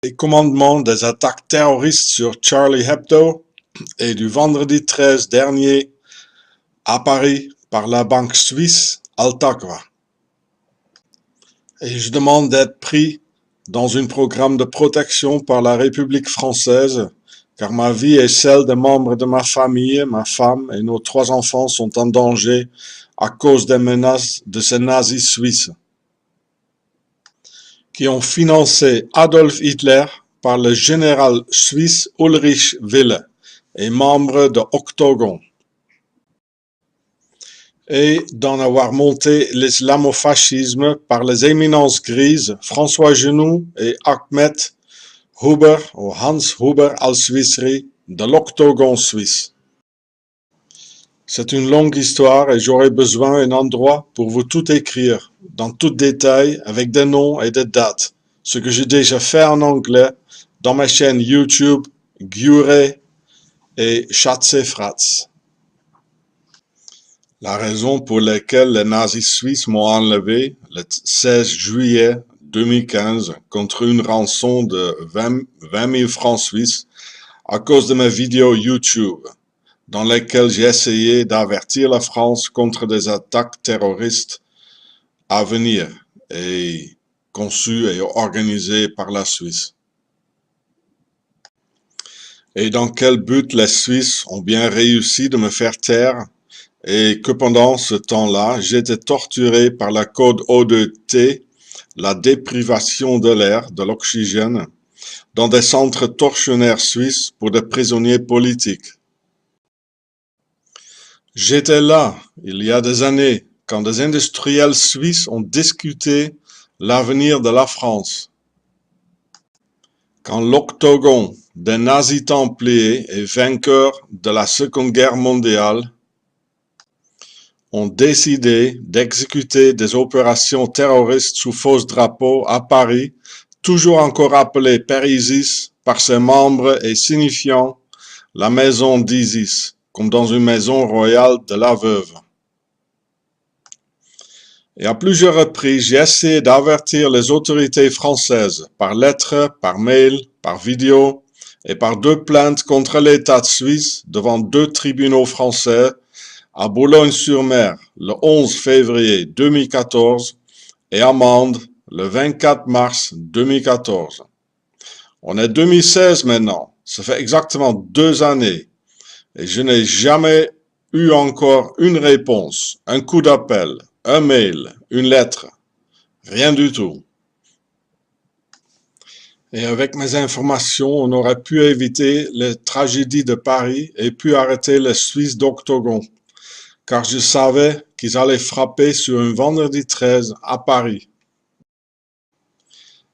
Les commandements des attaques terroristes sur Charlie Hebdo et du vendredi 13 dernier à Paris par la banque suisse Altaqua. Et je demande d'être pris dans un programme de protection par la République française, car ma vie et celle des membres de ma famille, ma femme et nos 3 enfants sont en danger à cause des menaces de ces nazis suisses, qui ont financé Adolf Hitler par le général suisse Ulrich Wille et membre de Octogon, et d'en avoir monté l'islamo-fascisme par les éminences grises François Genoux et Ahmed Huber ou Hans Huber al-Swissri de l'Octogon suisse. C'est une longue histoire et j'aurai besoin d'un endroit pour vous tout écrire, dans tout détail, avec des noms et des dates, ce que j'ai déjà fait en anglais dans ma chaîne YouTube Gyure et Schatzefratz. La raison pour laquelle les nazis suisses m'ont enlevé le 16 juillet 2015 contre une rançon de 20 000 francs suisses à cause de mes vidéos YouTube, dans lesquelles j'ai essayé d'avertir la France contre des attaques terroristes à venir et conçues et organisées par la Suisse. Et dans quel but les Suisses ont bien réussi de me faire taire et que pendant ce temps-là, j'étais torturé par la code O2T, la déprivation de l'air, de l'oxygène, dans des centres tortionnaires suisses pour des prisonniers politiques. J'étais là, il y a des années, quand des industriels suisses ont discuté l'avenir de la France. Quand l'Octogon des nazis templiers et vainqueurs de la Seconde Guerre mondiale ont décidé d'exécuter des opérations terroristes sous faux drapeaux à Paris, toujours encore appelé Périsis par ses membres et signifiant la maison d'Isis, comme dans une maison royale de la veuve. Et à plusieurs reprises, j'ai essayé d'avertir les autorités françaises par lettre, par mail, par vidéo et par 2 plaintes contre l'État suisse devant 2 tribunaux français à Boulogne-sur-Mer le 11 février 2014 et à Mende le 24 mars 2014. On est 2016 maintenant, ça fait exactement 2 années et je n'ai jamais eu encore une réponse, un coup d'appel, un mail, une lettre, rien du tout. Et avec mes informations, on aurait pu éviter les tragédies de Paris et pu arrêter les Suisses d'Octogon, car je savais qu'ils allaient frapper sur un vendredi 13 à Paris.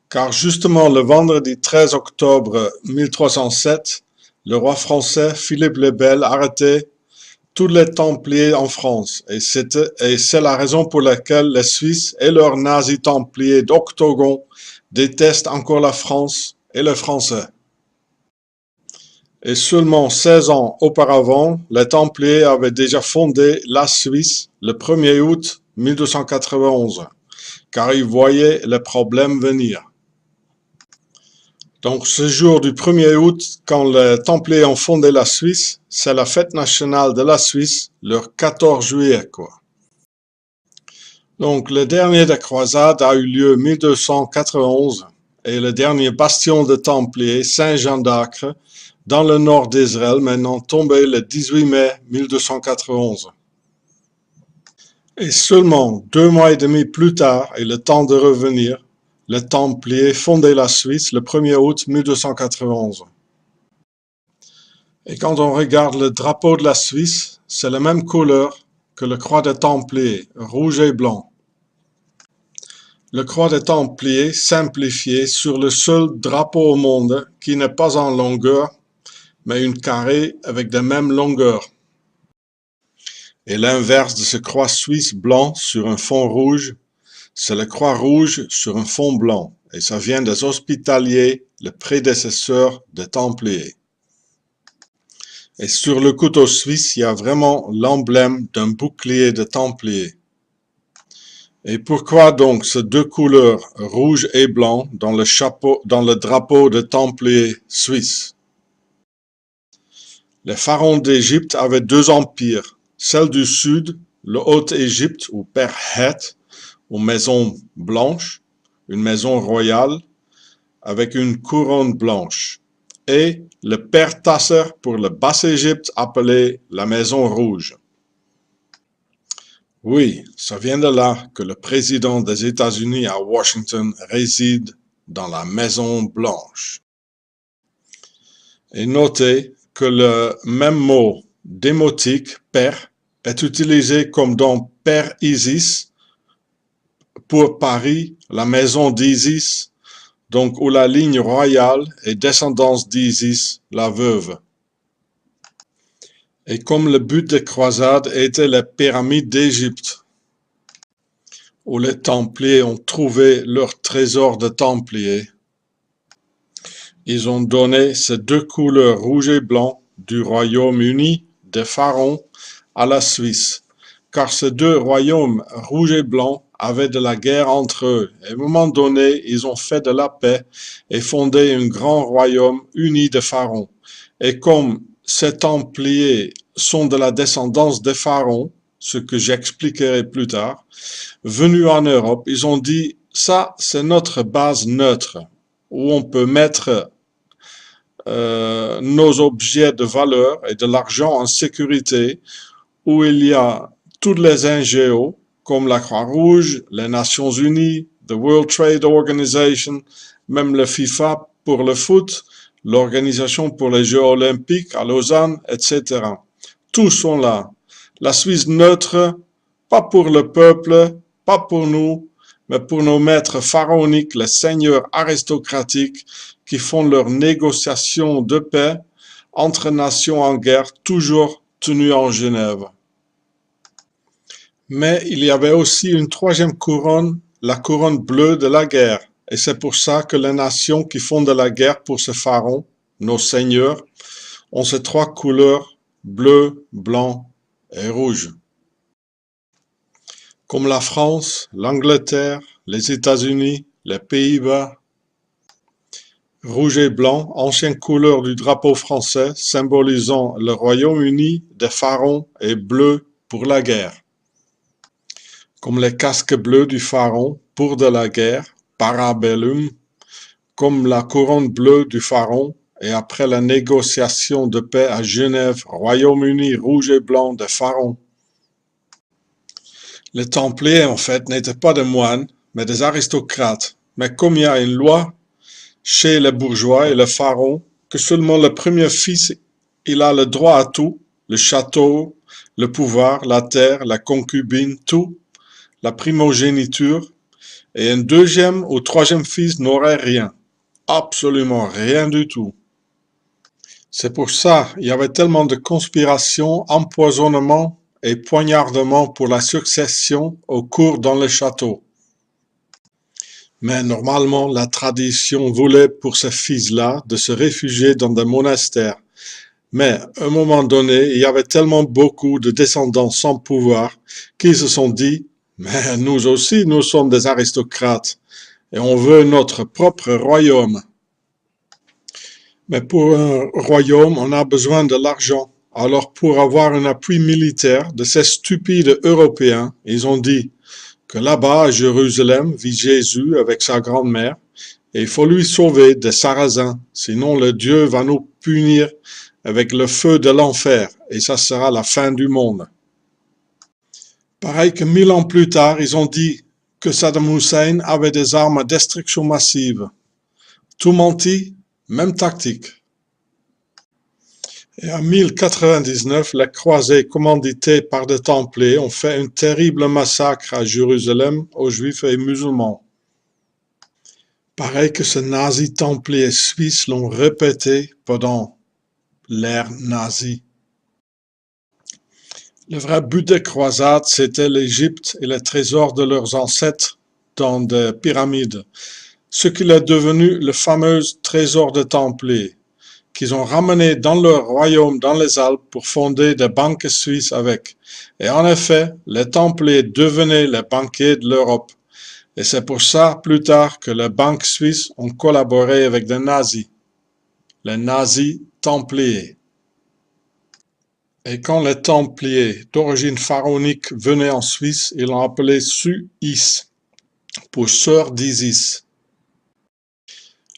Car justement le vendredi 13 octobre 1307, le roi français Philippe le Bel arrêtait tous les Templiers en France, et c'est la raison pour laquelle les Suisses et leurs nazis Templiers d'Octogon détestent encore la France et les Français. Et seulement 16 ans auparavant, les Templiers avaient déjà fondé la Suisse le 1er août 1291, car ils voyaient les problèmes venir. Donc ce jour du 1er août, quand les Templiers ont fondé la Suisse, c'est la fête nationale de la Suisse, le 14 juillet, quoi. Donc le dernier des croisades a eu lieu en 1291 et le dernier bastion de Templiers, Saint-Jean d'Acre, dans le nord d'Israël, maintenant tombé le 18 mai 1291. Et seulement 2 mois et demi plus tard, et le temps de revenir, les Templiers fondaient la Suisse le 1er août 1291. Et quand on regarde le drapeau de la Suisse, c'est la même couleur que le croix des Templiers, rouge et blanc. Le croix des Templiers simplifié sur le seul drapeau au monde qui n'est pas en longueur, mais une carrée avec des mêmes longueurs. Et l'inverse de ce croix suisse blanc sur un fond rouge, c'est la croix rouge sur un fond blanc, et ça vient des Hospitaliers, le prédécesseur des Templiers. Et sur le couteau suisse, il y a vraiment l'emblème d'un bouclier de Templier. Et pourquoi donc ces deux couleurs, rouge et blanc, dans le drapeau des Templiers suisses? Les pharaons d'Égypte avaient deux empires, celle du sud, le Haute-Égypte ou Père Het, ou maison blanche, une maison royale avec une couronne blanche, et le Père Tasser pour le Basse-Égypte appelé la maison rouge. Oui, ça vient de là que le président des États-Unis à Washington réside dans la Maison Blanche. Et notez que le même mot démotique, père, est utilisé comme dans Père Isis pour Paris, la maison d'Isis, donc où la ligne royale est descendance d'Isis, la veuve. Et comme le but des croisades était les pyramides d'Égypte, où les Templiers ont trouvé leur trésor de Templiers, ils ont donné ces deux couleurs rouge et blanc du Royaume-Uni des pharaons à la Suisse, car ces deux royaumes rouge et blanc avaient de la guerre entre eux. Et à un moment donné, ils ont fait de la paix et fondé un grand royaume uni de pharaons. Et comme ces Templiers sont de la descendance des pharaons, ce que j'expliquerai plus tard, venus en Europe, ils ont dit, ça c'est notre base neutre, où on peut mettre nos objets de valeur et de l'argent en sécurité, où il y a toutes les NGO, comme la Croix-Rouge, les Nations Unies, the World Trade Organization, même le FIFA pour le foot, l'Organisation pour les Jeux Olympiques à Lausanne, etc. Tous sont là. La Suisse neutre, pas pour le peuple, pas pour nous, mais pour nos maîtres pharaoniques, les seigneurs aristocratiques qui font leurs négociations de paix entre nations en guerre, toujours tenues en Genève. Mais il y avait aussi une troisième couronne, la couronne bleue de la guerre. Et c'est pour ça que les nations qui font de la guerre pour ces pharaons, nos seigneurs, ont ces trois couleurs, bleu, blanc et rouge. Comme la France, l'Angleterre, les États-Unis, les Pays-Bas. Rouge et blanc, ancienne couleur du drapeau français, symbolisant le Royaume-Uni des pharaons, et bleu pour la guerre. Comme les casques bleus du pharaon pour de la guerre, parabellum, comme la couronne bleue du pharaon, et après la négociation de paix à Genève, Royaume-Uni rouge et blanc des pharaons. Les Templiers, en fait, n'étaient pas des moines, mais des aristocrates. Mais comme il y a une loi chez les bourgeois et les pharaons, que seulement le premier fils, il a le droit à tout, le château, le pouvoir, la terre, la concubine, tout, la primogéniture, et un deuxième ou troisième fils n'aurait rien, absolument rien du tout. C'est pour ça il y avait tellement de conspirations, empoisonnements et poignardements pour la succession au cours dans les châteaux. Mais normalement, la tradition voulait pour ces fils-là de se réfugier dans des monastères. Mais à un moment donné, il y avait tellement beaucoup de descendants sans pouvoir qu'ils se sont dit « Mais nous aussi, nous sommes des aristocrates et on veut notre propre royaume. » Mais pour un royaume, on a besoin de l'argent. Alors pour avoir un appui militaire de ces stupides Européens, ils ont dit que là-bas à Jérusalem vit Jésus avec sa grand-mère et il faut lui sauver des Sarrasins, sinon le Dieu va nous punir avec le feu de l'enfer et ça sera la fin du monde. Pareil que 1000 ans plus tard, ils ont dit que Saddam Hussein avait des armes à destruction massive. Tout menti, même tactique. Et en 1099, les croisés commandités par des Templiers ont fait un terrible massacre à Jérusalem aux Juifs et musulmans. Pareil que ces nazis templiers suisses l'ont répété pendant l'ère nazie. Le vrai but des croisades, c'était l'Égypte et les trésors de leurs ancêtres dans des pyramides, ce qu'il est devenu le fameux trésor des Templiers. qu'ils ont ramené dans leur royaume dans les Alpes pour fonder des banques suisses avec. Et en effet, les Templiers devenaient les banquiers de l'Europe. Et c'est pour ça, plus tard, que les banques suisses ont collaboré avec les nazis templiers. Et quand les Templiers d'origine pharaonique venaient en Suisse, ils l'ont appelé Suis, pour sœur d'Isis.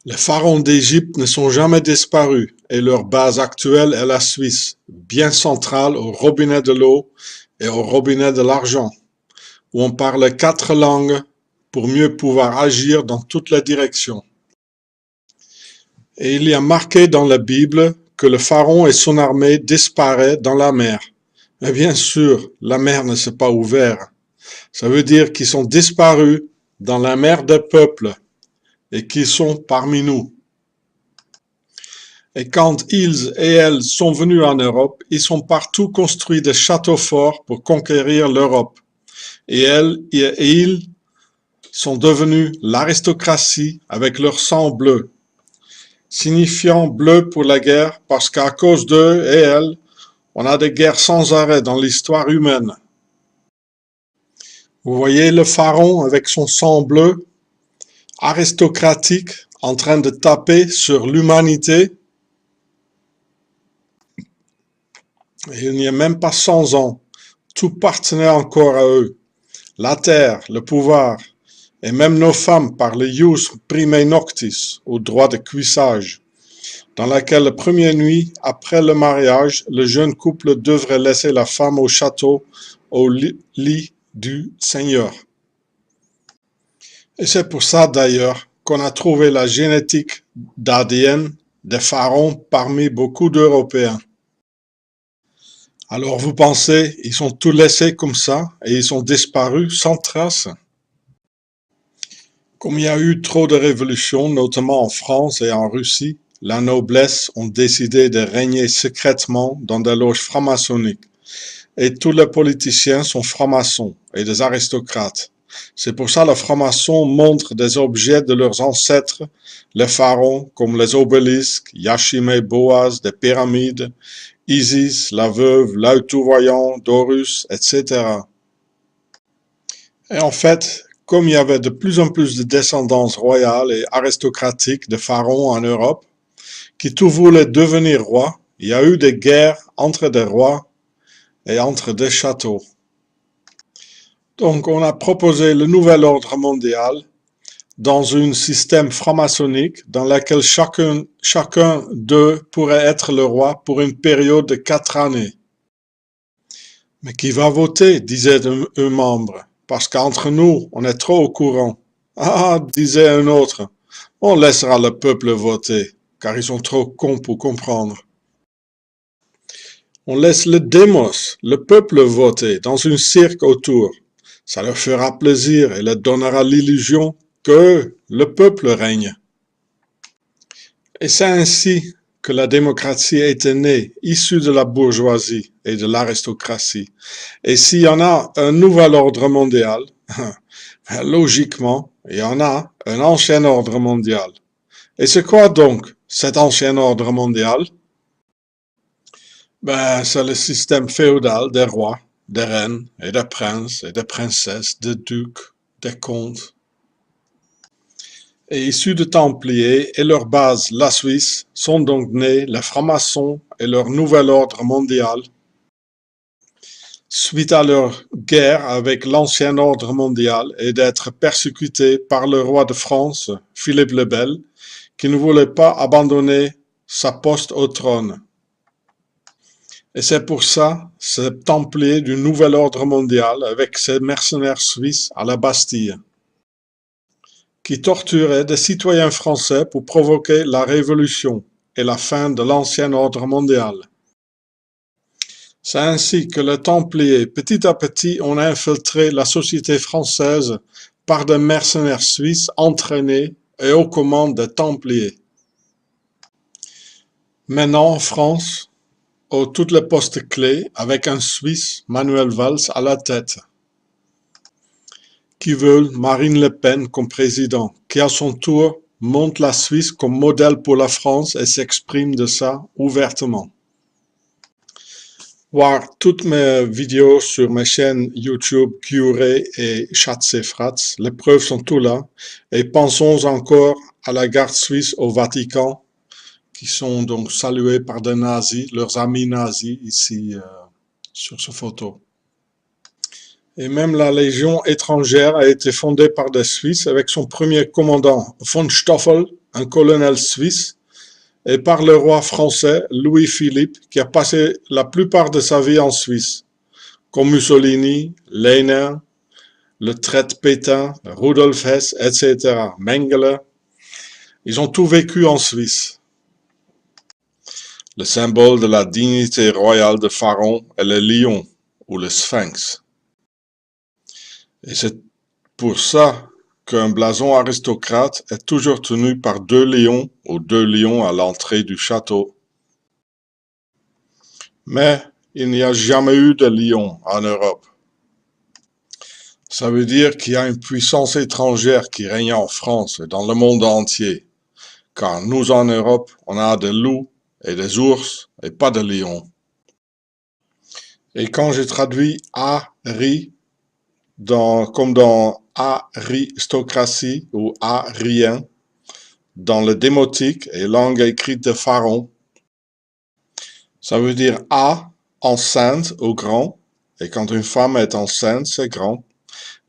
Les pharaons d'Égypte ne sont jamais disparus et leur base actuelle est la Suisse, bien centrale au robinet de l'eau et au robinet de l'argent, où on parle 4 langues pour mieux pouvoir agir dans toutes les directions. Et il y a marqué dans la Bible que le pharaon et son armée disparaissent dans la mer. Mais bien sûr, la mer ne s'est pas ouverte. Ça veut dire qu'ils sont disparus dans la mer des peuples et qu'ils sont parmi nous. Et quand ils et elles sont venus en Europe, ils ont partout construit des châteaux forts pour conquérir l'Europe. Et ils sont devenus l'aristocratie avec leur sang bleu, signifiant bleu pour la guerre parce qu'à cause d'eux et elles, on a des guerres sans arrêt dans l'histoire humaine. Vous voyez le pharaon avec son sang bleu, aristocratique, en train de taper sur l'humanité. Il n'y a même pas 100 ans, tout partenait encore à eux. La terre, le pouvoir, et même nos femmes par le ius primae noctis, au droit de cuissage, dans laquelle la première nuit, après le mariage, le jeune couple devrait laisser la femme au château, au lit du Seigneur. Et c'est pour ça d'ailleurs qu'on a trouvé la génétique d'ADN des pharaons parmi beaucoup d'Européens. Alors vous pensez, ils sont tous laissés comme ça et ils sont disparus sans trace? Comme il y a eu trop de révolutions, notamment en France et en Russie, la noblesse ont décidé de régner secrètement dans des loges franc-maçonniques. Et tous les politiciens sont francs-maçons et des aristocrates. C'est pour ça que les francs-maçons montrent des objets de leurs ancêtres, les pharaons, comme les obélisques, Yashimé, Boaz, des pyramides, Isis, la veuve, l'œil tout-voyant, d'Horus, etc. Et en fait, comme il y avait de plus en plus de descendance royale et aristocratique de pharaons en Europe, qui tout voulaient devenir rois, il y a eu des guerres entre des rois et entre des châteaux. Donc on a proposé le nouvel ordre mondial dans un système franc-maçonnique dans lequel chacun d'eux pourrait être le roi pour une période de 4 années. Mais qui va voter, disaient un membre, parce qu'entre nous, on est trop au courant. Ah, disait un autre, on laissera le peuple voter, car ils sont trop cons pour comprendre. On laisse le démos, le peuple voter, dans un cirque autour. Ça leur fera plaisir et leur donnera l'illusion que le peuple règne. Et c'est ainsi que la démocratie était née, issue de la bourgeoisie et de l'aristocratie. Et s'il y en a un nouvel ordre mondial, logiquement, il y en a un ancien ordre mondial. Et c'est quoi donc cet ancien ordre mondial? C'est le système féodal des rois, des reines et des princes et des princesses, des ducs, des comtes. Et issus de Templiers et leur base, la Suisse, sont donc nés les francs-maçons et leur nouvel ordre mondial, suite à leur guerre avec l'ancien ordre mondial et d'être persécutés par le roi de France, Philippe le Bel, qui ne voulait pas abandonner sa poste au trône. Et c'est pour ça, ces Templiers du nouvel ordre mondial avec ces mercenaires suisses à la Bastille, qui torturaient des citoyens français pour provoquer la révolution et la fin de l'ancien ordre mondial. C'est ainsi que les Templiers, petit à petit, ont infiltré la société française par des mercenaires suisses entraînés et aux commandes des Templiers. Maintenant, en France, toutes les postes clés avec un Suisse, Manuel Valls, à la tête, qui veut Marine Le Pen comme président, qui à son tour montrent la Suisse comme modèle pour la France et s'expriment de ça ouvertement. Voir toutes mes vidéos sur mes chaînes YouTube Curé et Schatz, les preuves sont tout là. Et pensons encore à la garde suisse au Vatican, qui sont donc salués par des nazis, leurs amis nazis ici sur cette photo. Et même la Légion étrangère a été fondée par des Suisses avec son premier commandant von Stoffel, un colonel suisse, et par le roi français Louis-Philippe, qui a passé la plupart de sa vie en Suisse, comme Mussolini, Lenin, le traître Pétain, Rudolf Hess, etc., Mengele. Ils ont tout vécu en Suisse. Le symbole de la dignité royale de Pharaon est le lion, ou le sphinx. Et c'est pour ça qu'un blason aristocrate est toujours tenu par deux lions ou deux lions à l'entrée du château. Mais il n'y a jamais eu de lion en Europe. Ça veut dire qu'il y a une puissance étrangère qui règne en France et dans le monde entier. Car nous en Europe, on a des loups et des ours et pas de lions. Et quand j'ai traduit Ari comme dans aristocratie ou arien, dans le démotique et langue écrite de Pharaon, ça veut dire A, enceinte ou grand, et quand une femme est enceinte, c'est grand,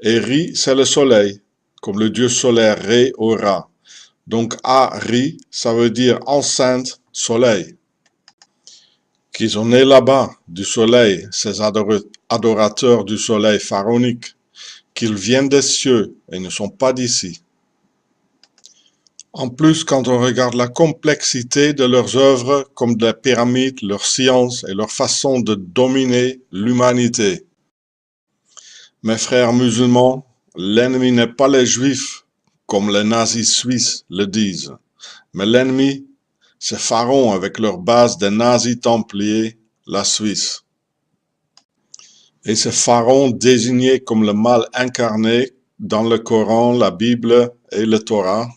et Ri, c'est le soleil, comme le dieu solaire Ré ou Ra. Donc Ari, ça veut dire enceinte, soleil. Qu'ils sont nés là-bas, du soleil, ces adorateurs du soleil pharaonique, qu'ils viennent des cieux et ne sont pas d'ici. En plus, quand on regarde la complexité de leurs œuvres, comme des pyramides, leur science et leur façon de dominer l'humanité. Mes frères musulmans, l'ennemi n'est pas les juifs, comme les nazis suisses le disent, mais l'ennemi, c'est Pharaon avec leur base des nazis templiers, la Suisse. Et c'est Pharaon désigné comme le mal incarné dans le Coran, la Bible et le Torah.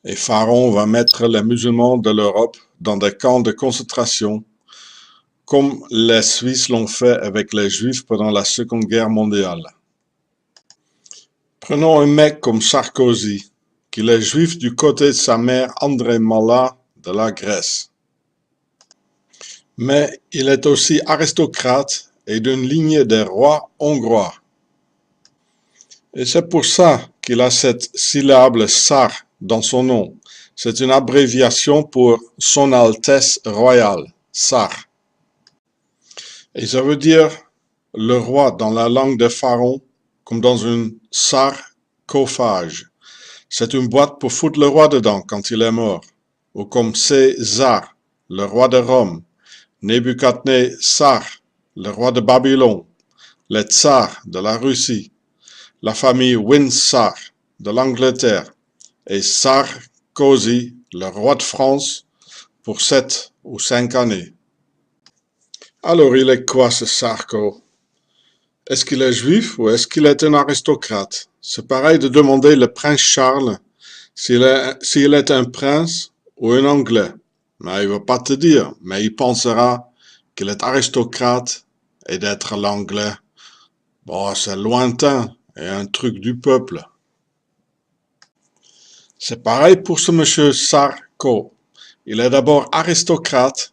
Et Pharaon va mettre les musulmans de l'Europe dans des camps de concentration, comme les Suisses l'ont fait avec les Juifs pendant la Seconde Guerre mondiale. Prenons un mec comme Sarkozy, qui est juif du côté de sa mère André Mallat de la Grèce. Mais il est aussi aristocrate et d'une lignée des rois hongrois. Et c'est pour ça qu'il a cette syllabe Tsar dans son nom. C'est une abréviation pour Son Altesse Royale, Tsar. Et ça veut dire le roi dans la langue de Pharaon, comme dans une sarcophage. C'est une boîte pour foutre le roi dedans quand il est mort. Ou comme César, le roi de Rome, Nebuchadnezzar, le roi de Babylone, les tsars de la Russie, la famille Windsor de l'Angleterre et Sarkozy, le roi de France, pour 7 ou 5 années. Alors il est quoi ce Sarko? Est-ce qu'il est juif ou est-ce qu'il est un aristocrate? C'est pareil de demander le prince Charles s'il est un prince ou un anglais. Mais il ne va pas te dire, mais il pensera qu'il est aristocrate et d'être l'anglais. Bon, c'est lointain et un truc du peuple. C'est pareil pour ce monsieur Sarko. Il est d'abord aristocrate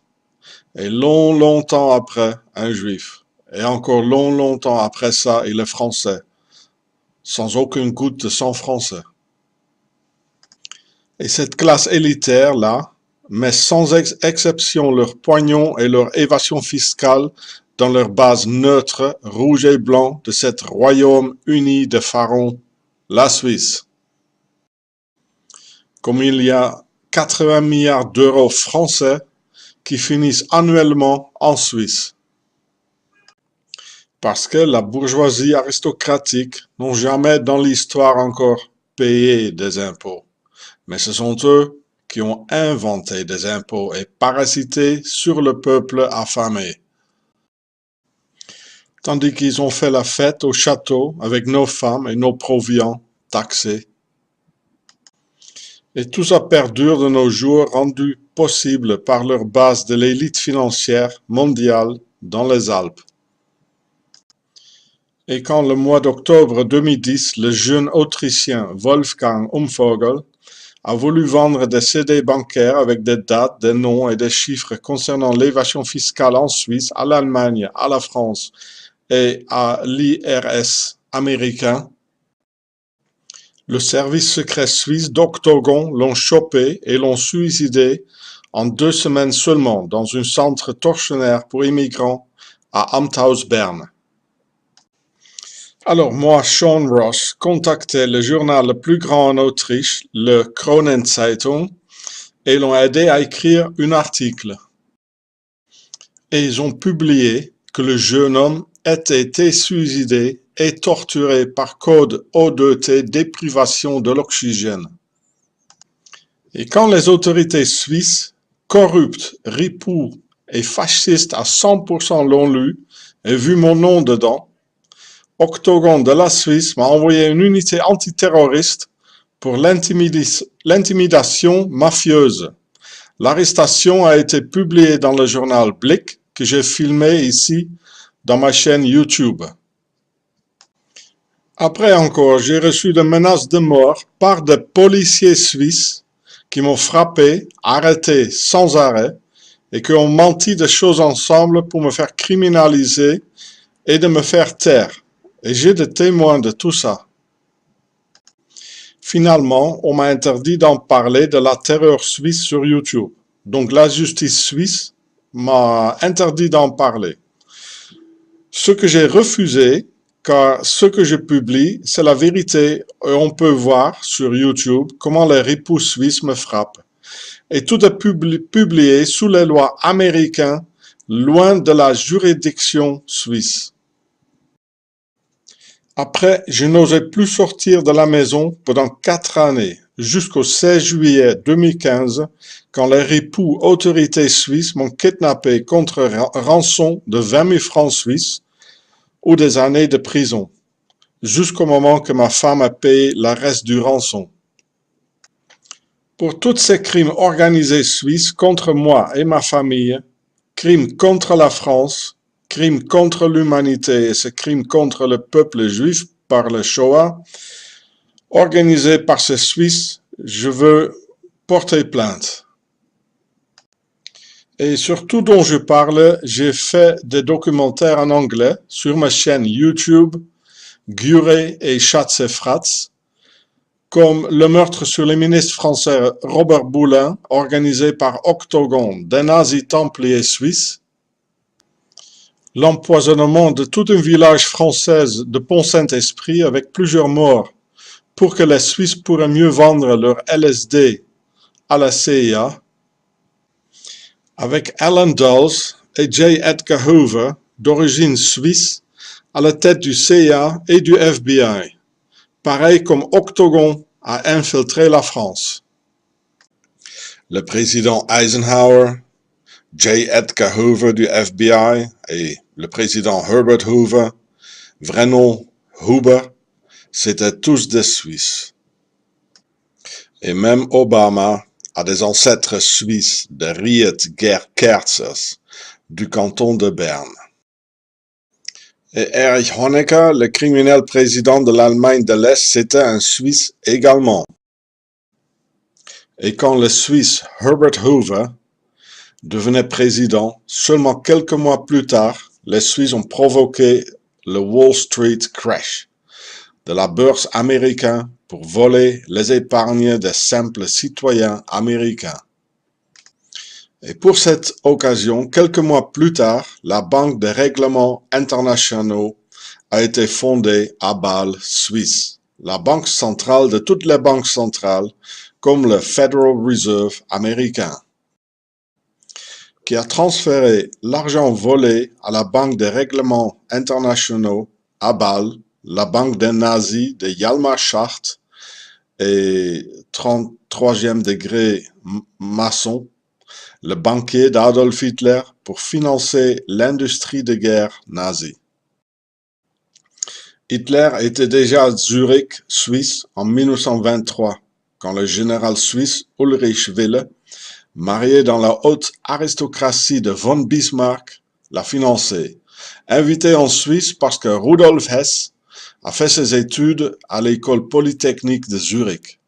et longtemps après, un juif. Et encore longtemps après ça, il est français. Sans aucune goutte de sang français. Et cette classe élitaire-là met sans exception leur pognon et leur évasion fiscale dans leur base neutre, rouge et blanc de cet royaume uni de Pharaon, la Suisse. Comme il y a 80 milliards d'euros français qui finissent annuellement en Suisse. Parce que la bourgeoisie aristocratique n'ont jamais dans l'histoire encore payé des impôts. Mais ce sont eux qui ont inventé des impôts et parasité sur le peuple affamé. Tandis qu'ils ont fait la fête au château avec nos femmes et nos proviants taxés. Et tout ça perdure de nos jours, rendu possible par leur base de l'élite financière mondiale dans les Alpes. Et quand le mois d'octobre 2010, le jeune Autrichien Wolfgang Umvogel a voulu vendre des CD bancaires avec des dates, des noms et des chiffres concernant l'évasion fiscale en Suisse, à l'Allemagne, à la France et à l'IRS américain, le service secret suisse d'Octogon l'ont chopé et l'ont suicidé en 2 semaines seulement dans un centre tortionnaire pour immigrants à Amthaus, Berne. Alors moi, Sean Ross, contactai le journal le plus grand en Autriche, le Kronenzeitung, et l'ont aidé à écrire un article. Et ils ont publié que le jeune homme était été suicidé et torturé par code O2T, déprivation de l'oxygène. Et quand les autorités suisses, corruptes, ripoux et fascistes à 100% l'ont lu et vu mon nom dedans, Octogon de la Suisse m'a envoyé une unité antiterroriste pour l'intimidation mafieuse. L'arrestation a été publiée dans le journal Blick que j'ai filmé ici dans ma chaîne YouTube. Après encore, j'ai reçu des menaces de mort par des policiers suisses qui m'ont frappé, arrêté sans arrêt et qui ont menti de choses ensemble pour me faire criminaliser et de me faire taire. Et j'ai des témoins de tout ça. Finalement, on m'a interdit d'en parler de la terreur suisse sur YouTube. Donc la justice suisse m'a interdit d'en parler. Ce que j'ai refusé, car ce que je publie, c'est la vérité et on peut voir sur YouTube comment les ripoux suisses me frappent. Et tout est publié sous les lois américaines, loin de la juridiction suisse. Après, je n'osais plus sortir de la maison pendant 4 années, jusqu'au 16 juillet 2015, quand les ripoux autorités suisses m'ont kidnappé contre rançon de 20 000 francs suisses ou des années de prison, jusqu'au moment que ma femme a payé le reste du rançon. Pour tous ces crimes organisés suisses contre moi et ma famille, crimes contre la France, crimes contre l'humanité et ce crime contre le peuple juif par le Shoah, organisé par ces Suisses, je veux porter plainte. Et sur tout dont je parle, j'ai fait des documentaires en anglais sur ma chaîne YouTube, Guré et Schatz et Fratz, comme le meurtre sur le ministre français Robert Boulin, organisé par Octogon, des nazis templiers suisses, l'empoisonnement de tout un village français de Pont-Saint-Esprit avec plusieurs morts pour que les Suisses pourraient mieux vendre leur LSD à la CIA, avec Alan Dulles et J. Edgar Hoover, d'origine suisse, à la tête du CIA et du FBI, pareil comme Octogon a infiltré la France. Le président Eisenhower, J. Edgar Hoover du FBI et le président Herbert Hoover, vrai nom Huber, c'étaient tous des Suisses. Et même Obama a des ancêtres suisses de Riet Kerzers, du canton de Berne. Et Erich Honecker, le criminel président de l'Allemagne de l'Est, c'était un Suisse également. Et quand le Suisse Herbert Hoover devenait président, seulement quelques mois plus tard, les Suisses ont provoqué le Wall Street Crash de la bourse américaine pour voler les épargnes des simples citoyens américains. Et pour cette occasion, quelques mois plus tard, la Banque des règlements internationaux a été fondée à Bâle, Suisse, la banque centrale de toutes les banques centrales, comme le Federal Reserve américain, qui a transféré l'argent volé à la Banque des règlements internationaux à Bâle, la banque des nazis de Hjalmar Schacht et 33e degré maçon, le banquier d'Adolf Hitler, pour financer l'industrie de guerre nazie. Hitler était déjà à Zurich, Suisse, en 1923, quand le général suisse Ulrich Wille, marié dans la haute aristocratie de von Bismarck, l'a financé. Invité en Suisse parce que Rudolf Hess a fait ses études à l'école polytechnique de Zurich.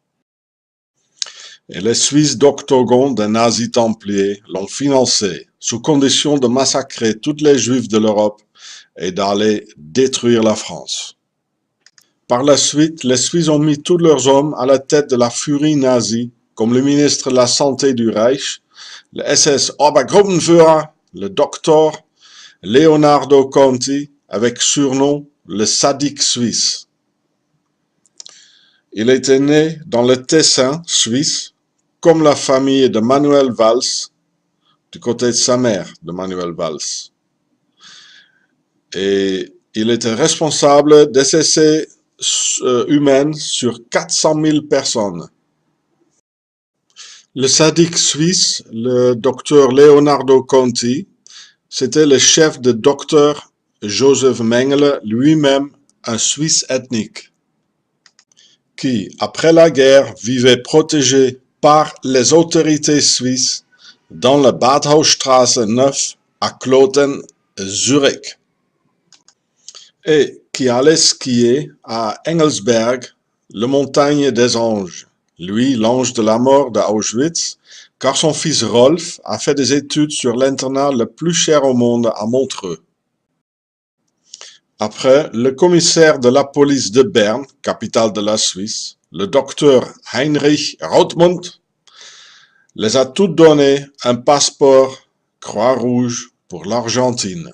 Et les Suisses d'Octogone des nazis templiers l'ont financé, sous condition de massacrer toutes les Juifs de l'Europe et d'aller détruire la France. Par la suite, les Suisses ont mis tous leurs hommes à la tête de la furie nazie, comme le ministre de la Santé du Reich, le SS Obergruppenführer, le docteur Leonardo Conti, avec surnom le sadique suisse. Il était né dans le Tessin suisse, comme la famille de Manuel Valls, du côté de sa mère, de Manuel Valls. Et il était responsable des essais humains sur 400 000 personnes. Le sadique suisse, le docteur Leonardo Conti, c'était le chef de docteur Joseph Mengele, lui-même un Suisse ethnique, qui, après la guerre, vivait protégé par les autorités suisses dans la Badhausstraße 9 à Kloten, Zurich, et qui allait skier à Engelsberg, la montagne des anges, lui l'ange de la mort d'Auschwitz, car son fils Rolf a fait des études sur l'internat le plus cher au monde à Montreux. Après, le commissaire de la police de Berne, capitale de la Suisse, le docteur Heinrich Rothmund, les a toutes donné un passeport Croix-Rouge pour l'Argentine.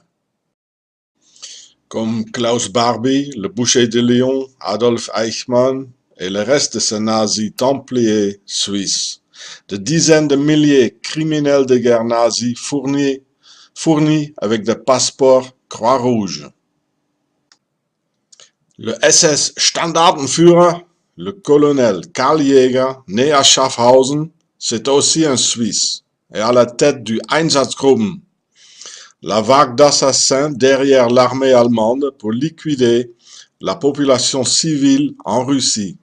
Comme Klaus Barbie, le boucher de Lyon, Adolf Eichmann et le reste de ces nazis templiers suisses. De dizaines de milliers de criminels de guerre nazis fournis avec des passeports Croix-Rouge. Le SS Standartenführer, le colonel Karl Jäger, né à Schaffhausen, c'est aussi un Suisse et à la tête du Einsatzgruppen, la vague d'assassins derrière l'armée allemande pour liquider la population civile en Russie.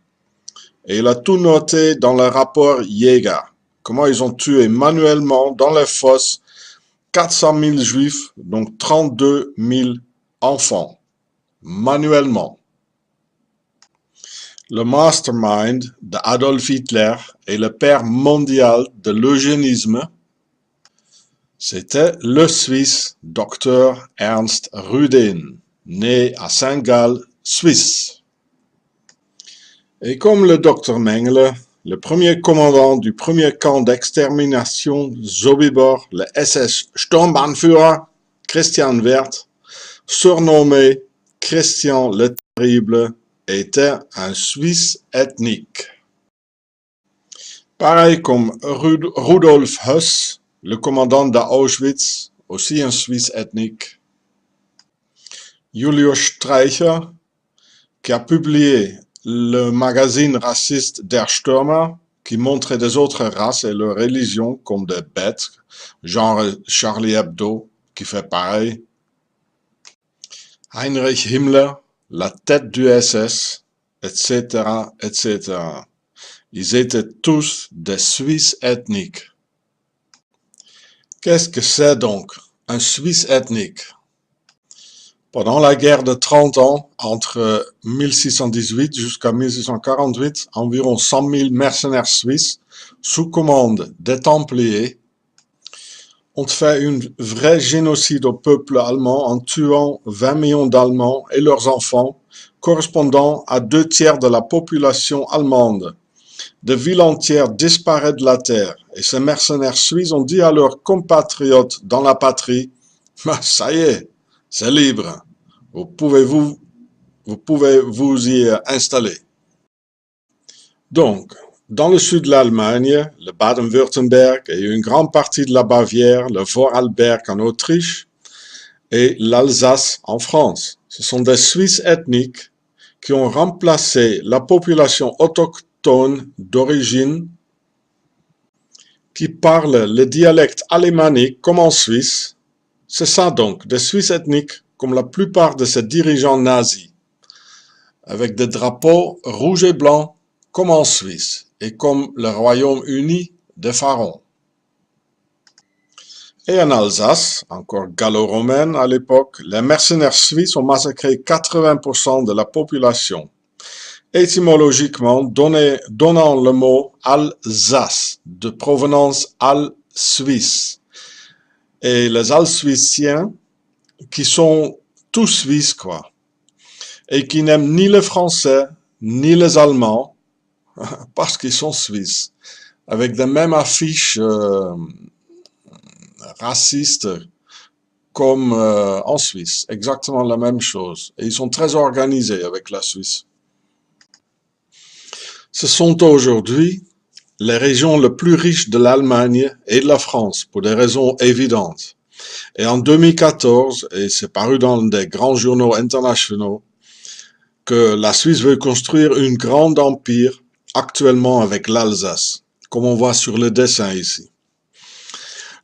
Et il a tout noté dans le rapport Jäger, comment ils ont tué manuellement dans les fosses 400 000 juifs, donc 32 000 enfants, manuellement. Le mastermind d'Adolf Hitler et le père mondial de l'eugénisme, c'était le Suisse Dr Ernst Rudin, né à Saint-Gall, Suisse. Et comme le Dr Mengele, le premier commandant du premier camp d'extermination Sobibor, le SS Sturmbannführer Christian Wert, surnommé Christian le Terrible, était un Suisse ethnique. Pareil comme Rudolf Höss, le commandant d'Auschwitz, aussi un Suisse ethnique. Julius Streicher, qui a publié le magazine raciste Der Stürmer, qui montrait des autres races et leurs religions comme des bêtes, genre Charlie Hebdo, qui fait pareil. Heinrich Himmler, la tête du SS, etc., etc. Ils étaient tous des Suisses ethniques. Qu'est-ce que c'est donc, un Suisse ethnique? Pendant la guerre de 30 ans, entre 1618 jusqu'à 1648, environ 100 000 mercenaires suisses, sous commande des Templiers, ont fait un vrai génocide au peuple allemand en tuant 20 millions d'Allemands et leurs enfants, correspondant à 2/3 de la population allemande. Des villes entières disparaissent de la terre, et ces mercenaires suisses ont dit à leurs compatriotes dans la patrie, « Ça y est, c'est libre, vous pouvez vous y installer. » Donc, dans le sud de l'Allemagne, le Baden-Württemberg et une grande partie de la Bavière, le Vorarlberg en Autriche et l'Alsace en France, ce sont des Suisses ethniques qui ont remplacé la population autochtone d'origine qui parle le dialecte alémanique comme en Suisse. C'est ça donc, des Suisses ethniques comme la plupart de ces dirigeants nazis, avec des drapeaux rouges et blancs comme en Suisse. et comme le Royaume-Uni des pharaons. Et en Alsace, encore gallo-romaine à l'époque, les mercenaires suisses ont massacré 80% de la population, étymologiquement donnant le mot Alsace, de provenance al-suisse. Et les Alsuiciens, qui sont tous suisses, quoi, et qui n'aiment ni les Français, ni les Allemands, parce qu'ils sont suisses, avec des mêmes affiches racistes comme en Suisse, exactement la même chose. Et ils sont très organisés avec la Suisse. Ce sont aujourd'hui les régions les plus riches de l'Allemagne et de la France, pour des raisons évidentes. Et en 2014, et c'est paru dans des grands journaux internationaux, que la Suisse veut construire un grand empire actuellement avec l'Alsace, comme on voit sur le dessin ici.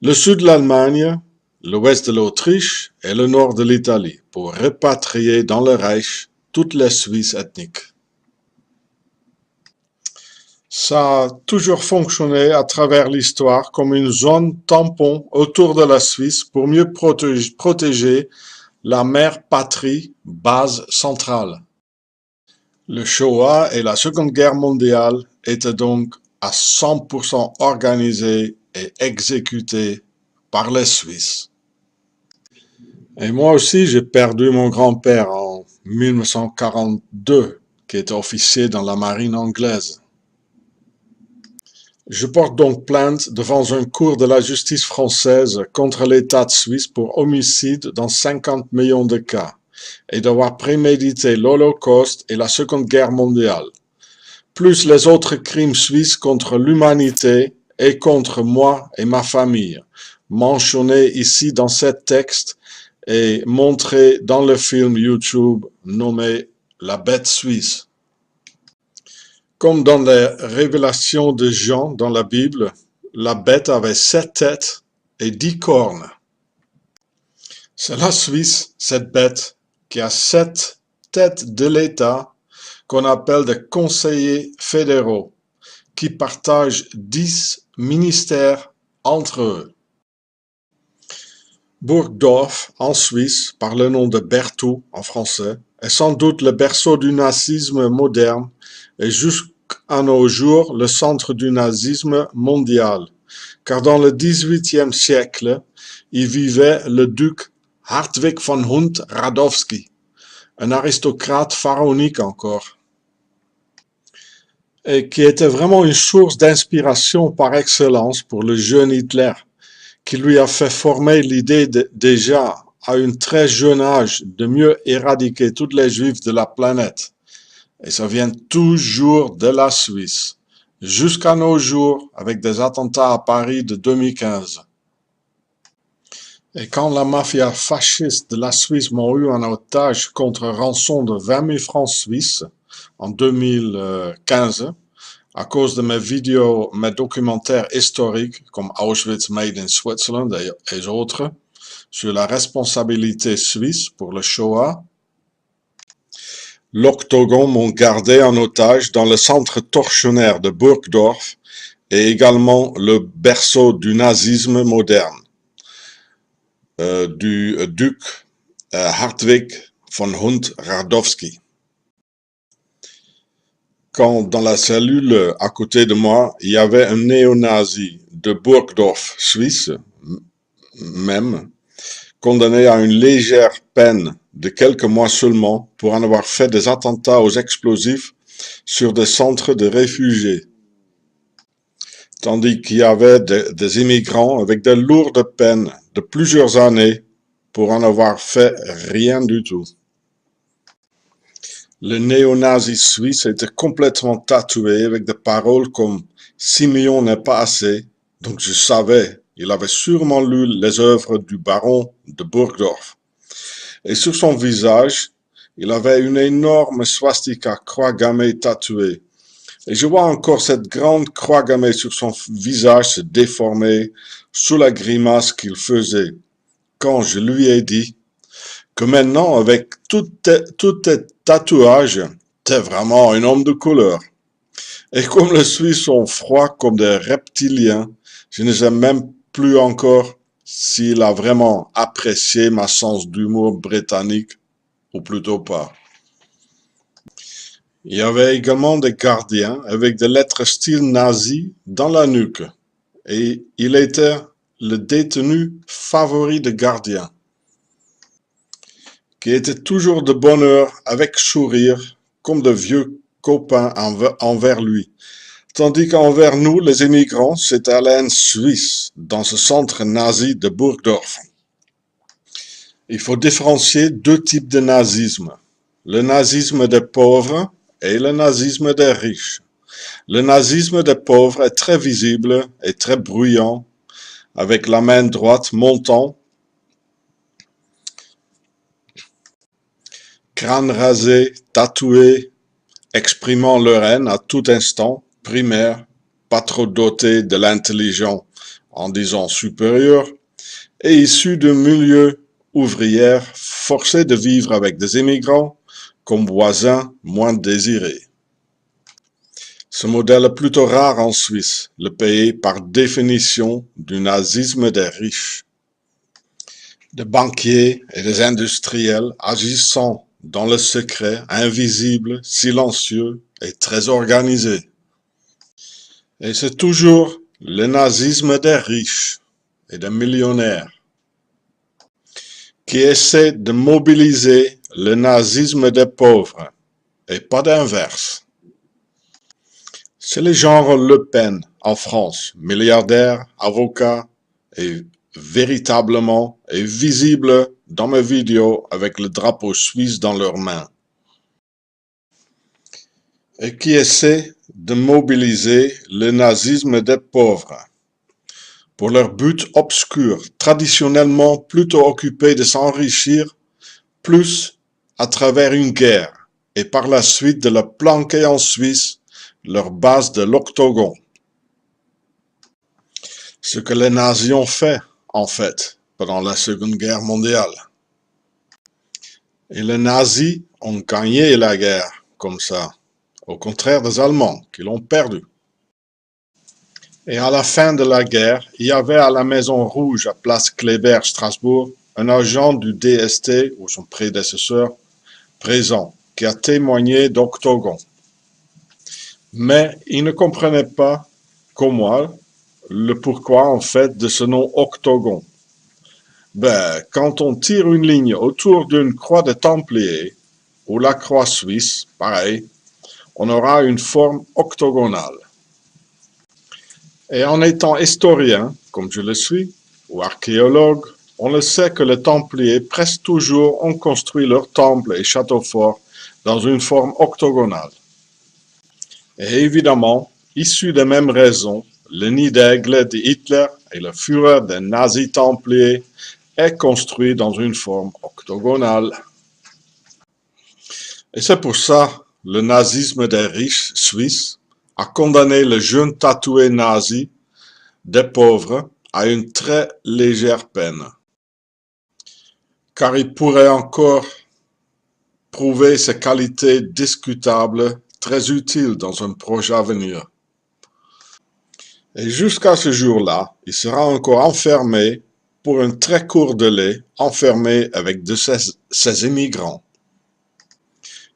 Le sud de l'Allemagne, l'ouest de l'Autriche et le nord de l'Italie, pour répatrier dans le Reich toutes les Suisses ethniques. Ça a toujours fonctionné à travers l'histoire comme une zone tampon autour de la Suisse pour mieux protéger la mère patrie, base centrale. Le Shoah et la Seconde Guerre mondiale étaient donc à 100% organisés et exécutés par les Suisses. Et moi aussi, j'ai perdu mon grand-père en 1942, qui était officier dans la marine anglaise. Je porte donc plainte devant un cour de la justice française contre l'État de Suisse pour homicide dans 50 millions de cas et d'avoir prémédité l'Holocauste et la Seconde Guerre mondiale, plus les autres crimes suisses contre l'humanité et contre moi et ma famille, mentionnés ici dans ce texte et montrés dans le film YouTube nommé La Bête Suisse. Comme dans les révélations de Jean dans la Bible, la bête avait 7 têtes et 10 cornes. C'est la Suisse, cette bête, qui a 7 têtes de l'État qu'on appelle des conseillers fédéraux, qui partagent 10 ministères entre eux. Burgdorf, en Suisse, par le nom de Berthoud en français, est sans doute le berceau du nazisme moderne et jusqu'à nos jours le centre du nazisme mondial, car dans le XVIIIe siècle, y vivait le duc Hartwig von Hund-Radowski, un aristocrate pharaonique encore, et qui était vraiment une source d'inspiration par excellence pour le jeune Hitler, qui lui a fait former l'idée déjà à un très jeune âge de mieux éradiquer tous les juifs de la planète. Et ça vient toujours de la Suisse, jusqu'à nos jours avec des attentats à Paris de 2015. Et quand la mafia fasciste de la Suisse m'a eu en otage contre rançon de 20 000 francs suisses en 2015, à cause de mes vidéos, mes documentaires historiques comme Auschwitz Made in Switzerland et autres, sur la responsabilité suisse pour le Shoah, l'Octogon m'ont gardé en otage dans le centre tortionnaire de Burgdorf et également le berceau du nazisme moderne, du duc Hartwig von Hund-Radowski. Quand dans la cellule à côté de moi, il y avait un néo-nazi de Burgdorf, Suisse, même, condamné à une légère peine de quelques mois seulement pour en avoir fait des attentats aux explosifs sur des centres de réfugiés. Tandis qu'il y avait des immigrants avec de lourdes peines de plusieurs années pour en avoir fait rien du tout. Le néo-nazi suisse était complètement tatoué avec des paroles comme « 6 millions n'est pas assez », donc je savais, il avait sûrement lu les œuvres du baron de Burgdorf. Et sur son visage, il avait une énorme swastika croix gammée tatouée. Et je vois encore cette grande croix gammée sur son visage se déformer sous la grimace qu'il faisait quand je lui ai dit que maintenant, avec tous tes tatouages, t'es vraiment un homme de couleur. Et comme les Suisses sont froids comme des reptiliens, je ne sais même plus encore s'il a vraiment apprécié ma sens d'humour britannique, ou plutôt pas. Il y avait également des gardiens avec des lettres style nazi dans la nuque, et il était le détenu favori des gardiens, qui était toujours de bonne heure avec sourire, comme de vieux copains envers lui. Tandis qu'envers nous, les immigrants, c'était à la haine suisse, dans ce centre nazi de Burgdorf. Il faut différencier deux types de nazisme. Le nazisme des pauvres et le nazisme des riches. Le nazisme des pauvres est très visible et très bruyant, avec la main droite montant, crâne rasé, tatoué, exprimant leur haine à tout instant, primaire, pas trop doté de l'intelligence en disant supérieur, et issu d'un milieu ouvrier forcé de vivre avec des immigrants comme voisins moins désirés. Ce modèle est plutôt rare en Suisse, le pays par définition du nazisme des riches. Des banquiers et des industriels agissant dans le secret, invisible, silencieux et très organisé. Et c'est toujours le nazisme des riches et des millionnaires qui essaie de mobiliser le nazisme des pauvres, et pas d'inverse. C'est le genre Le Pen en France, milliardaire, avocat, et véritablement et visible dans mes vidéos avec le drapeau suisse dans leurs mains. Et qui essaie de mobiliser le nazisme des pauvres pour leur but obscur, traditionnellement plutôt occupé de s'enrichir plus à travers une guerre, et par la suite de la planquer en Suisse, leur base de l'octogone. Ce que les nazis ont fait, en fait, pendant la Seconde Guerre mondiale. Et les nazis ont gagné la guerre, comme ça, au contraire des Allemands, qui l'ont perdue. Et à la fin de la guerre, il y avait à la Maison Rouge, à Place Kléber, Strasbourg, un agent du DST, ou son prédécesseur, présent, qui a témoigné d'octogone. Mais il ne comprenait pas, comme moi, le pourquoi en fait de ce nom octogone. Quand on tire une ligne autour d'une croix de Templiers, ou la croix suisse, pareil, on aura une forme octogonale. Et en étant historien, comme je le suis, ou archéologue, on le sait que les Templiers presque toujours ont construit leurs temples et châteaux forts dans une forme octogonale. Et évidemment, issu des mêmes raisons, le nid d'aigle de Hitler et le Führer des nazis templiers est construit dans une forme octogonale. Et c'est pour ça le nazisme des riches suisses a condamné le jeune tatoué nazi des pauvres à une très légère peine, car il pourrait encore prouver ses qualités discutables très utiles dans un projet à venir. Et jusqu'à ce jour-là, il sera encore enfermé pour un très court délai, enfermé avec de ces immigrants,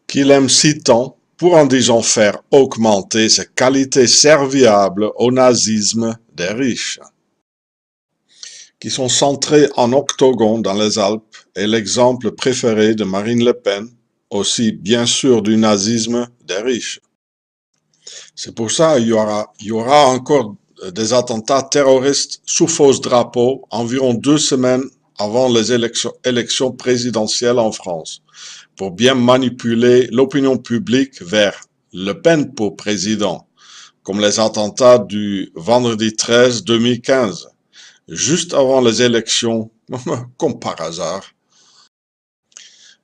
qu'il aime si tant pour en disant faire augmenter ses qualités serviables au nazisme des riches, qui sont centrés en octogone dans les Alpes et l'exemple préféré de Marine Le Pen, aussi bien sûr du nazisme des riches. C'est pour ça qu'il y aura encore des attentats terroristes sous faux drapeau environ 2 semaines avant les élections présidentielles en France, pour bien manipuler l'opinion publique vers Le Pen pour président, comme les attentats du vendredi 13 2015, juste avant les élections, comme par hasard.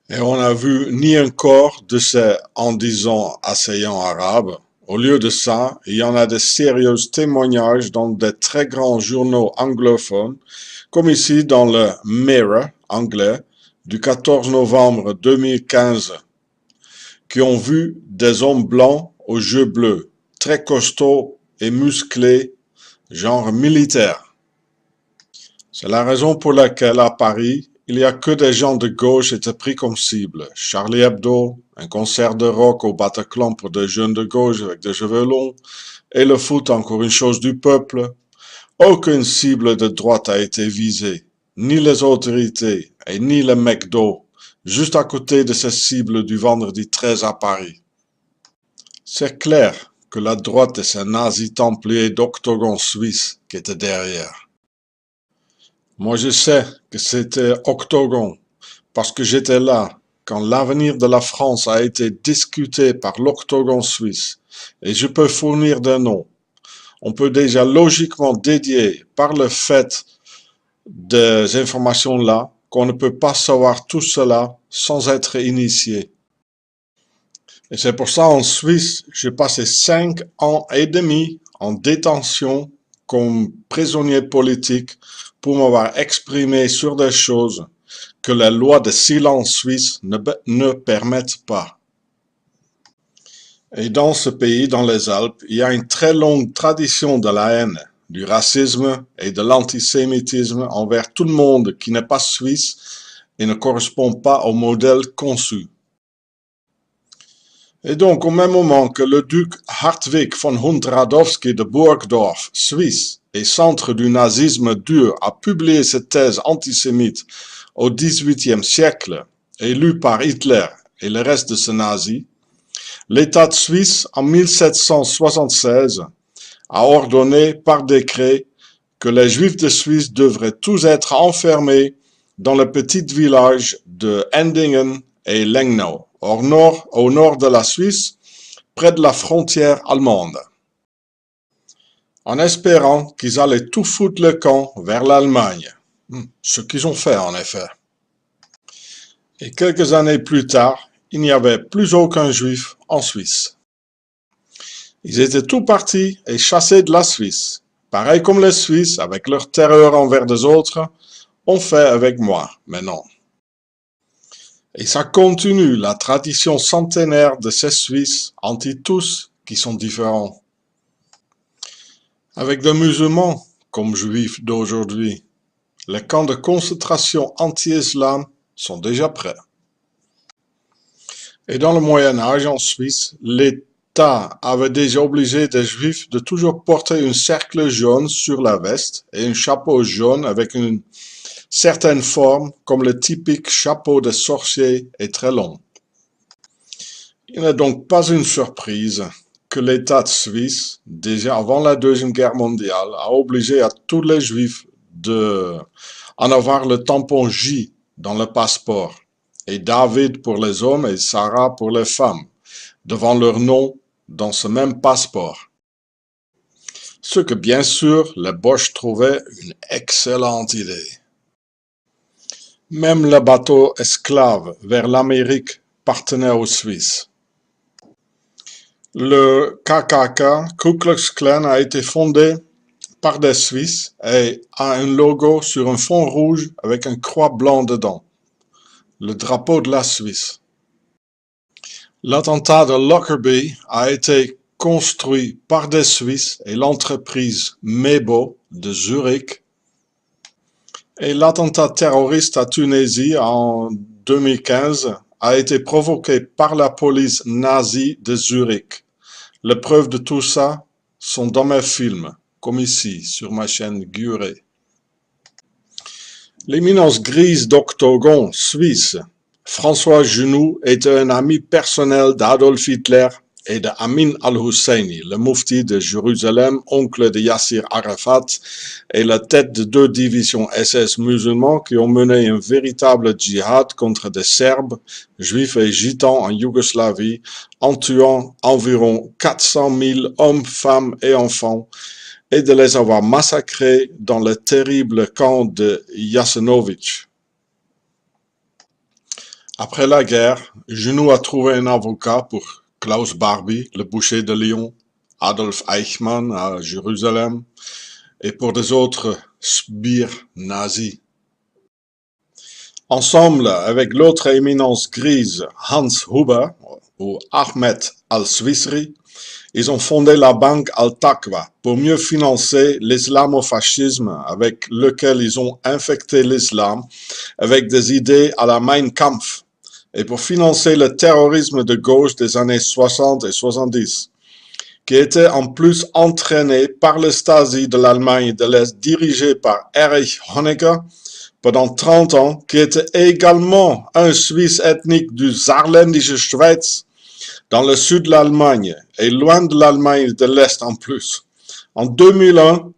Et on n'a vu ni un corps de ces en-disant assaillants arabes. Au lieu de ça, il y en a de sérieux témoignages dans des très grands journaux anglophones, comme ici dans le Mirror anglais du 14 novembre 2015, qui ont vu des hommes blancs aux yeux bleus, très costauds et musclés, genre militaire. C'est la raison pour laquelle à Paris, il n'y a que des gens de gauche étaient pris comme cible. Charlie Hebdo, un concert de rock au Bataclan pour des jeunes de gauche avec des cheveux longs, et le foot encore une chose du peuple. Aucune cible de droite a été visée, ni les autorités et ni le McDo, juste à côté de ces cibles du vendredi 13 à Paris. C'est clair que la droite et ses nazis templiers d'Octogon suisse qui étaient derrière. Moi je sais que c'était Octogon, parce que j'étais là quand l'avenir de la France a été discuté par l'Octogon suisse, et je peux fournir des noms. On peut déjà logiquement dédier par le fait des informations là qu'on ne peut pas savoir tout cela sans être initié. Et c'est pour ça en Suisse, j'ai passé 5 ans et demi en détention comme prisonnier politique pour m'avoir exprimé sur des choses que les lois de silence suisse ne permettent pas. Et dans ce pays, dans les Alpes, il y a une très longue tradition de la haine, du racisme et de l'antisémitisme envers tout le monde qui n'est pas suisse et ne correspond pas au modèle conçu. Et donc, au même moment que le duc Hartwig von Hund-Radowski de Burgdorf, Suisse, et centre du nazisme dur, a publié cette thèse antisémite au XVIIIe siècle, et lue par Hitler et le reste de ce nazis, l'État de Suisse, en 1776, a ordonné par décret que les Juifs de Suisse devraient tous être enfermés dans le petit village de Endingen et Lengnau, au nord de la Suisse, près de la frontière allemande, en espérant qu'ils allaient tout foutre le camp vers l'Allemagne. Ce qu'ils ont fait en effet. Et quelques années plus tard, il n'y avait plus aucun juif en Suisse. Ils étaient tous partis et chassés de la Suisse. Pareil comme les Suisses, avec leur terreur envers des autres, ont fait avec moi, mais non. Et ça continue la tradition centenaire de ces Suisses anti-tous qui sont différents. Avec des musulmans comme juifs d'aujourd'hui, les camps de concentration anti-islam sont déjà prêts. Et dans le Moyen-Âge en Suisse, l'État avait déjà obligé des juifs de toujours porter un cercle jaune sur la veste et un chapeau jaune avec une certaine forme, comme le typique chapeau de sorcier est très long. Il n'est donc pas une surprise que l'État suisse, déjà avant la Deuxième Guerre mondiale, a obligé à tous les juifs d'en avoir le tampon J dans le passeport, et David pour les hommes et Sarah pour les femmes, devant leur nom dans ce même passeport. Ce que bien sûr les Boches trouvaient une excellente idée. Même le bateau esclave vers l'Amérique partenait aux Suisses. Le KKK, Ku Klux Klan, a été fondé par des Suisses et a un logo sur un fond rouge avec une croix blanche dedans, le drapeau de la Suisse. L'attentat de Lockerbie a été construit par des Suisses et l'entreprise Mebo de Zurich. Et l'attentat terroriste à Tunisie en 2015 a été provoqué par la police nazie de Zurich. Les preuves de tout ça sont dans mes films, comme ici, sur ma chaîne Guré. L'éminence grise d'Octogon suisse, François Genoux, était un ami personnel d'Adolf Hitler et de Amin al-Husseini, le mufti de Jérusalem, oncle de Yassir Arafat, et la tête de 2 divisions SS musulmans qui ont mené un véritable djihad contre des Serbes, Juifs et Gitans en Yougoslavie, en tuant environ 400 000 hommes, femmes et enfants, et de les avoir massacrés dans le terrible camp de Jasenovic. Après la guerre, Genoux a trouvé un avocat pour Klaus Barbie, le boucher de Lyon, Adolf Eichmann à Jérusalem, et pour des autres sbires nazis. Ensemble avec l'autre éminence grise Hans Huber ou Ahmed al-Swissri, Ils ont fondé la banque Al-Taqwa pour mieux financer l'islamo-fascisme avec lequel ils ont infecté l'islam avec des idées à la Mein Kampf et pour financer le terrorisme de gauche des années 60 et 70, qui était en plus entraîné par le Stasi de l'Allemagne de l'Est dirigé par Erich Honecker pendant 30 ans, qui était également un Suisse ethnique du Saarländische Schweiz, dans le sud de l'Allemagne, et loin de l'Allemagne de l'Est en plus. En 2001,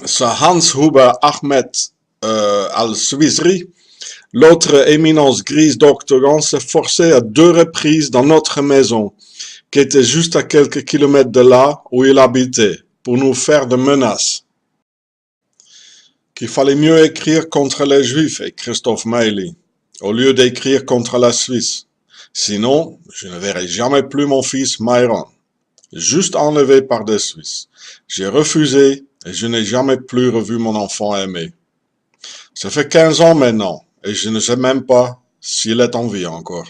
ce Hans-Huber Ahmed al-Swissri, l'autre éminence grise d'Octogon, s'est forcé à 2 reprises dans notre maison, qui était juste à quelques kilomètres de là où il habitait, pour nous faire de menaces. Qu'il fallait mieux écrire contre les Juifs et Christophe Meili, au lieu d'écrire contre la Suisse. Sinon, je ne verrai jamais plus mon fils Myron, juste enlevé par des Suisses. J'ai refusé et je n'ai jamais plus revu mon enfant aimé. Ça fait 15 ans maintenant et je ne sais même pas s'il est en vie encore.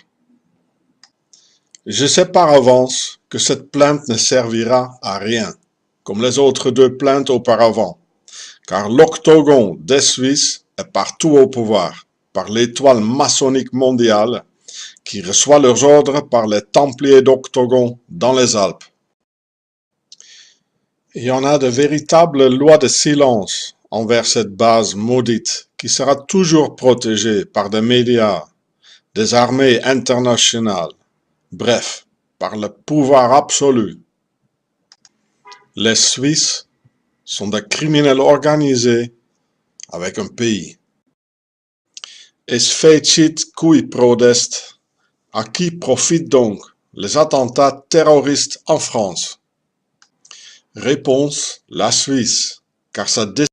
Je sais par avance que cette plainte ne servira à rien, comme les autres 2 plaintes auparavant, car l'octogon des Suisses est partout au pouvoir, par l'étoile maçonnique mondiale, qui reçoit leurs ordres par les Templiers d'Octogon dans les Alpes. Il y en a de véritables lois de silence envers cette base maudite qui sera toujours protégée par des médias, des armées internationales, bref, par le pouvoir absolu. Les Suisses sont des criminels organisés avec un pays. Es fecit cui prodest. À qui profitent donc les attentats terroristes en France? Réponse, la Suisse, car sa